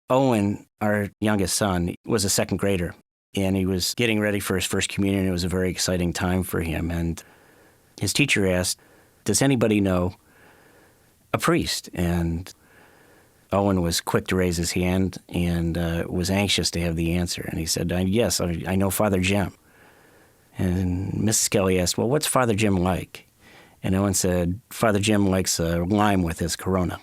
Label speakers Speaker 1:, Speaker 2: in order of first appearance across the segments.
Speaker 1: Owen, our youngest son, was a second grader, and he was getting ready for his first communion. It was a very exciting time for him, and his teacher asked, "Does anybody know a priest?" And Owen was quick to raise his hand and was anxious to have the answer. And he said, "Yes, I know Father Jim." And Mrs. Kelly asked, "Well, what's Father Jim like?" And Owen said, "Father Jim likes a lime with his Corona."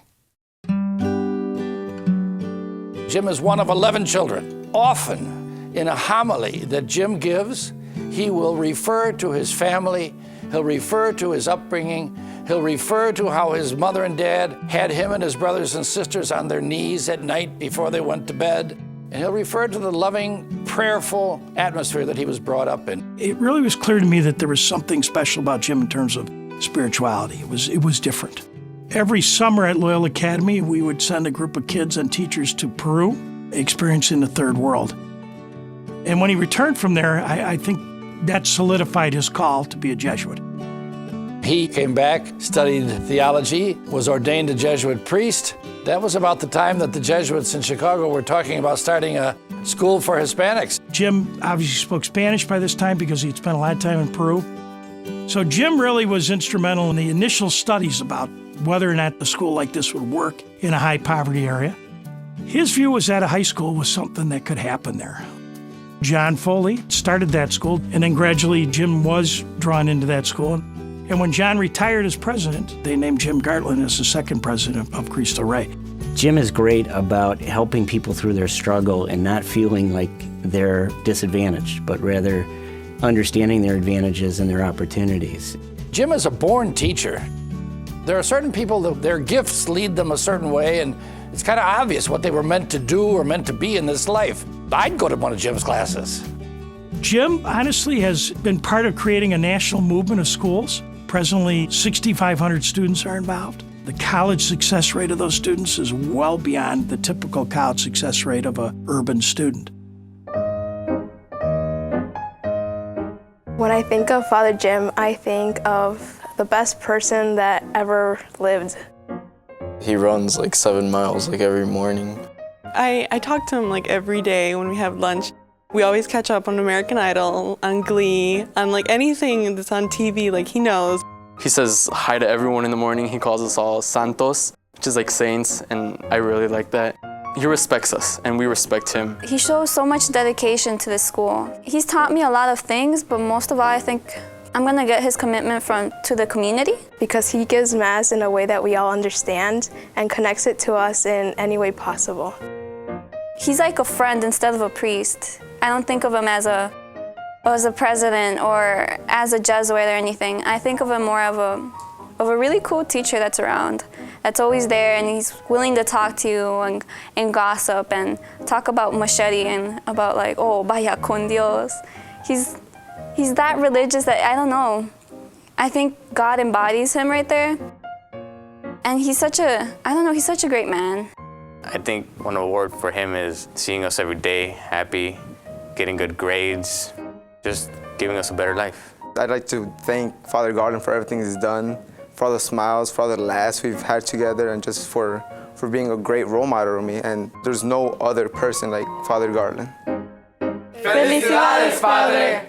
Speaker 2: Jim is one of 11 children. Often in a homily that Jim gives, he will refer to his family, he'll refer to his upbringing, he'll refer to how his mother and dad had him and his brothers and sisters on their knees at night before they went to bed. And he'll refer to the loving, prayerful atmosphere that he was brought up in.
Speaker 3: It really was clear to me that there was something special about Jim in terms of spirituality. It was different. Every summer at Loyola Academy, we would send a group of kids and teachers to Peru, experiencing the third world. And when he returned from there, I think that solidified his call to be a Jesuit.
Speaker 2: He came back, studied theology, was ordained a Jesuit priest. That was about the time that the Jesuits in Chicago were talking about starting a school for Hispanics.
Speaker 3: Jim obviously spoke Spanish by this time because he'd spent a lot of time in Peru. So Jim really was instrumental in the initial studies about whether or not a school like this would work in a high poverty area. His view was that a high school was something that could happen there. John Foley started that school, and then gradually Jim was drawn into that school. And when John retired as president, they named Jim Gartland as the second president of Cristo Rey.
Speaker 1: Jim is great about helping people through their struggle and not feeling like they're disadvantaged, but rather understanding their advantages and their opportunities.
Speaker 2: Jim is a born teacher. There are certain people that their gifts lead them a certain way, and it's kind of obvious what they were meant to do or meant to be in this life. I'd go to one of Jim's classes.
Speaker 3: Jim, honestly, has been part of creating a national movement of schools. Presently, 6,500 students are involved. The college success rate of those students is well beyond the typical college success rate of an urban student.
Speaker 4: When I think of Father Jim, I think of the best person that ever lived.
Speaker 5: He runs like 7 miles like every morning.
Speaker 6: I talk to him like every day when we have lunch. We always catch up on American Idol, on Glee, on like anything that's on TV, like he knows.
Speaker 5: He says hi to everyone in the morning. He calls us all santos, which is like saints, and I really like that. He respects us, and we respect him.
Speaker 7: He shows so much dedication to this school. He's taught me a lot of things, but most of all, I think I'm gonna get his commitment to the community.
Speaker 4: Because he gives Mass in a way that we all understand and connects it to us in any way possible.
Speaker 7: He's like a friend instead of a priest. I don't think of him as a president or as a Jesuit or anything. I think of him more of a really cool teacher that's around, that's always there, and he's willing to talk to you and gossip and talk about machete and about like, oh, vaya con Dios. He's that religious that, I don't know, I think God embodies him right there. And he's such a great man.
Speaker 8: I think one award for him is seeing us every day happy, getting good grades, just giving us a better life.
Speaker 9: I'd like to thank Father Garland for everything he's done, for all the smiles, for all the laughs we've had together, and just for being a great role model for me. And there's no other person like Father Garland.
Speaker 10: Felicidades, Padre!